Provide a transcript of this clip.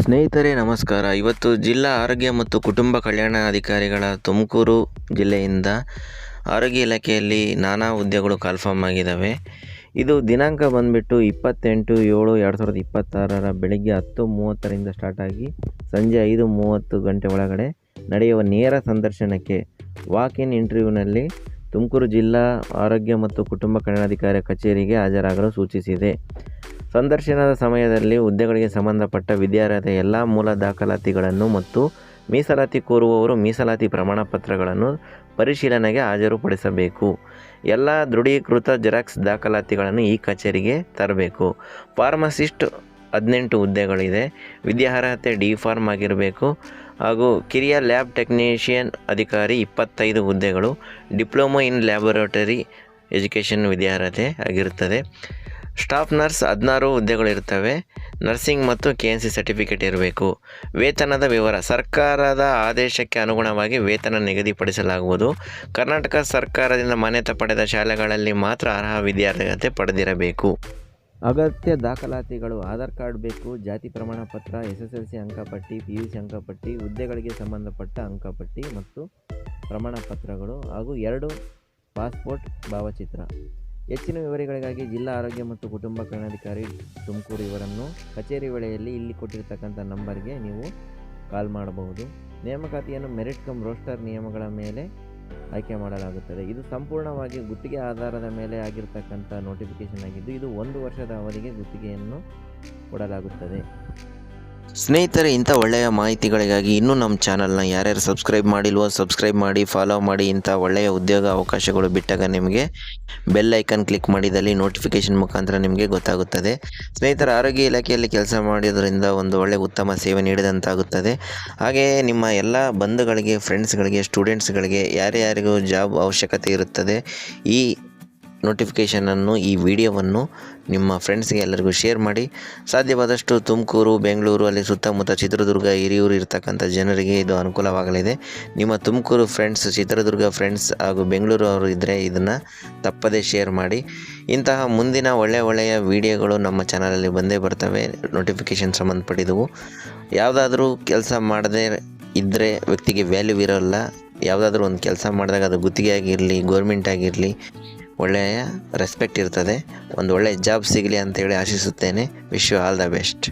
ಸ್ನೇಹಿತರೆ ನಮಸ್ಕಾರ. ಇವತ್ತು ಜಿಲ್ಲಾ ಆರೋಗ್ಯ ಮತ್ತು ಕುಟುಂಬ ಕಲ್ಯಾಣ ಅಧಿಕಾರಿಗಳ ತುಮಕೂರು ಜಿಲ್ಲೆಯಿಂದ ಆರೋಗ್ಯ ಇಲಾಖೆಯಲ್ಲಿ ನಾನಾ ಹುದ್ದೆಗಳು ಕಾಲ್ಫಾರ್ಮ್ ಆಗಿದ್ದಾವೆ. ಇದು ದಿನಾಂಕ ಬಂದುಬಿಟ್ಟು 28/7/2026 ಬೆಳಗ್ಗೆ 10:30ರಿಂದ ಸ್ಟಾರ್ಟ್ ಆಗಿ ಸಂಜೆ 5:30 ಗಂಟೆ ಒಳಗಡೆ ನಡೆಯುವ ನೇರ ಸಂದರ್ಶನಕ್ಕೆ ವಾಕ್ ಇನ್ ಇಂಟರ್ವ್ಯೂನಲ್ಲಿ ತುಮಕೂರು ಜಿಲ್ಲಾ ಆರೋಗ್ಯ ಮತ್ತು ಕುಟುಂಬ ಕಲ್ಯಾಣಾಧಿಕಾರಿ ಕಚೇರಿಗೆ ಹಾಜರಾಗಲು ಸೂಚಿಸಿದೆ. ಸಂದರ್ಶನದ ಸಮಯದಲ್ಲಿ ಹುದ್ದೆಗಳಿಗೆ ಸಂಬಂಧಪಟ್ಟ ವಿದ್ಯಾರ್ಹತೆಯ ಎಲ್ಲ ಮೂಲ ದಾಖಲಾತಿಗಳನ್ನು ಮತ್ತು ಮೀಸಲಾತಿ ಕೋರುವವರು ಮೀಸಲಾತಿ ಪ್ರಮಾಣ ಪತ್ರಗಳನ್ನು ಪರಿಶೀಲನೆಗೆ ಹಾಜರುಪಡಿಸಬೇಕು. ಎಲ್ಲ ದೃಢೀಕೃತ ಜೆರಾಕ್ಸ್ ದಾಖಲಾತಿಗಳನ್ನು ಈ ಕಚೇರಿಗೆ ತರಬೇಕು. ಫಾರ್ಮಸಿಸ್ಟ್ 18 ಹುದ್ದೆಗಳಿದೆ. ವಿದ್ಯಾರ್ಹತೆ ಡಿ ಫಾರ್ಮ್ ಆಗಿರಬೇಕು. ಹಾಗೂ ಕಿರಿಯ ಲ್ಯಾಬ್ ಟೆಕ್ನಿಷಿಯನ್ ಅಧಿಕಾರಿ 25 ಹುದ್ದೆಗಳು. ಡಿಪ್ಲೊಮಾ ಇನ್ ಲ್ಯಾಬೊರೇಟರಿ ಎಜುಕೇಷನ್ ವಿದ್ಯಾರ್ಹತೆ ಆಗಿರುತ್ತದೆ. Staff nurse 16 ಹುದ್ದೆಗಳಿರ್ತವೆ. ನರ್ಸಿಂಗ್ ಮತ್ತು KNC ಸರ್ಟಿಫಿಕೇಟ್ ಇರಬೇಕು. ವೇತನದ ವಿವರ ಸರ್ಕಾರದ ಆದೇಶಕ್ಕೆ ಅನುಗುಣವಾಗಿ ವೇತನ ನಿಗದಿಪಡಿಸಲಾಗುವುದು. ಕರ್ನಾಟಕ ಸರ್ಕಾರದಿಂದ ಮಾನ್ಯತೆ ಪಡೆದ ಶಾಲೆಗಳಲ್ಲಿ ಮಾತ್ರ ಅರ್ಹ ವಿದ್ಯಾರ್ಹತೆ ಪಡೆದಿರಬೇಕು. ಅಗತ್ಯ ದಾಖಲಾತಿಗಳು: ಆಧಾರ್ ಕಾರ್ಡ್ ಬೇಕು, ಜಾತಿ ಪ್ರಮಾಣ ಪತ್ರ, SSLC ಅಂಕಪಟ್ಟಿ, PUC ಅಂಕಪಟ್ಟಿ, ಹುದ್ದೆಗಳಿಗೆ ಸಂಬಂಧಪಟ್ಟ ಅಂಕಪಟ್ಟಿ ಮತ್ತು ಪ್ರಮಾಣ ಪತ್ರಗಳು ಹಾಗೂ 2 ಪಾಸ್ಪೋರ್ಟ್ ಭಾವಚಿತ್ರ. ಹೆಚ್ಚಿನ ವಿವರಗಳಿಗಾಗಿ ಜಿಲ್ಲಾ ಆರೋಗ್ಯ ಮತ್ತು ಕುಟುಂಬ ಕಲ್ಯಾಣಾಧಿಕಾರಿ ತುಮಕೂರು ಇವರನ್ನು ಕಚೇರಿ ವೇಳೆಯಲ್ಲಿ ಇಲ್ಲಿ ಕೊಟ್ಟಿರ್ತಕ್ಕಂಥ ನಂಬರ್ಗೆ ನೀವು ಕಾಲ್ ಮಾಡಬಹುದು. ನೇಮಕಾತಿಯನ್ನು ಮೆರಿಟ್ ಕಮ್ ರೋಸ್ಟರ್ ನಿಯಮಗಳ ಮೇಲೆ ಆಯ್ಕೆ ಮಾಡಲಾಗುತ್ತದೆ. ಇದು ಸಂಪೂರ್ಣವಾಗಿ ಗುತ್ತಿಗೆ ಆಧಾರದ ಮೇಲೆ ಆಗಿರ್ತಕ್ಕಂಥ ನೋಟಿಫಿಕೇಷನ್ ಆಗಿದ್ದು, ಇದು 1 ವರ್ಷದ ಅವಧಿಗೆ ಗುತ್ತಿಗೆಯನ್ನು ಕೊಡಲಾಗುತ್ತದೆ. ಸ್ನೇಹಿತರೆ, ಇಂಥ ಒಳ್ಳೆಯ ಮಾಹಿತಿಗಳಿಗಾಗಿ ಇನ್ನೂ ನಮ್ಮ ಚಾನಲ್ನ ಯಾರ್ಯಾರು ಸಬ್ಸ್ಕ್ರೈಬ್ ಮಾಡಿಲ್ವೋ ಸಬ್ಸ್ಕ್ರೈಬ್ ಮಾಡಿ, ಫಾಲೋ ಮಾಡಿ. ಇಂಥ ಒಳ್ಳೆಯ ಉದ್ಯೋಗ ಅವಕಾಶಗಳು ಬಿಟ್ಟಾಗ ನಿಮಗೆ ಬೆಲ್ ಐಕನ್ ಕ್ಲಿಕ್ ಮಾಡಿದಲ್ಲಿ ನೋಟಿಫಿಕೇಷನ್ ಮುಖಾಂತರ ನಿಮಗೆ ಗೊತ್ತಾಗುತ್ತದೆ. ಸ್ನೇಹಿತರೆ, ಆರೋಗ್ಯ ಇಲಾಖೆಯಲ್ಲಿ ಕೆಲಸ ಮಾಡೋದ್ರಿಂದ ಒಂದು ಒಳ್ಳೆಯ ಉತ್ತಮ ಸೇವೆ ನೀಡಿದಂತಾಗುತ್ತದೆ. ಹಾಗೆಯೇ ನಿಮ್ಮ ಎಲ್ಲ ಬಂಧುಗಳಿಗೆ, ಫ್ರೆಂಡ್ಸ್ಗಳಿಗೆ, ಸ್ಟೂಡೆಂಟ್ಸ್ಗಳಿಗೆ ಯಾರ್ಯಾರಿಗೂ ಜಾಬ್ ಅವಶ್ಯಕತೆ ಇರುತ್ತದೆ, ಈ ನೋಟಿಫಿಕೇಷನನ್ನು, ಈ ವಿಡಿಯೋವನ್ನು ನಿಮ್ಮ ಫ್ರೆಂಡ್ಸ್ಗೆ ಎಲ್ಲರಿಗೂ ಶೇರ್ ಮಾಡಿ. ಸಾಧ್ಯವಾದಷ್ಟು ತುಮಕೂರು, ಬೆಂಗಳೂರು, ಅಲ್ಲಿ ಸುತ್ತಮುತ್ತ ಚಿತ್ರದುರ್ಗ, ಹಿರಿಯೂರು ಇರ್ತಕ್ಕಂಥ ಜನರಿಗೆ ಇದು ಅನುಕೂಲವಾಗಲಿದೆ. ನಿಮ್ಮ ತುಮಕೂರು ಫ್ರೆಂಡ್ಸ್, ಚಿತ್ರದುರ್ಗ ಫ್ರೆಂಡ್ಸ್ ಹಾಗೂ ಬೆಂಗಳೂರು ಅವರು ಇದ್ದರೆ ಇದನ್ನು ತಪ್ಪದೇ ಶೇರ್ ಮಾಡಿ. ಇಂತಹ ಮುಂದಿನ ಒಳ್ಳೆಯ ವಿಡಿಯೋಗಳು ನಮ್ಮ ಚಾನಲಲ್ಲಿ ಬಂದೇ ಬರ್ತವೆ. ನೋಟಿಫಿಕೇಷನ್ ಸಂಬಂಧಪಟ್ಟಿದ್ದವು. ಯಾವುದಾದ್ರೂ ಕೆಲಸ ಮಾಡದೇ ಇದ್ದರೆ ವ್ಯಕ್ತಿಗೆ ವ್ಯಾಲ್ಯೂ ಇರೋಲ್ಲ. ಯಾವುದಾದ್ರೂ ಒಂದು ಕೆಲಸ ಮಾಡಿದಾಗ ಅದು ಗುತ್ತಿಗೆ ಆಗಿರಲಿ, ಗೋರ್ಮೆಂಟ್ ಆಗಿರಲಿ, ಒಳ್ಳೆಯ ರೆಸ್ಪೆಕ್ಟ್ ಇರ್ತದೆ. ಒಂದು ಒಳ್ಳೆಯ ಜಾಬ್ ಸಿಗಲಿ ಅಂತೇಳಿ ಆಶಿಸುತ್ತೇನೆ. Wish you all the best.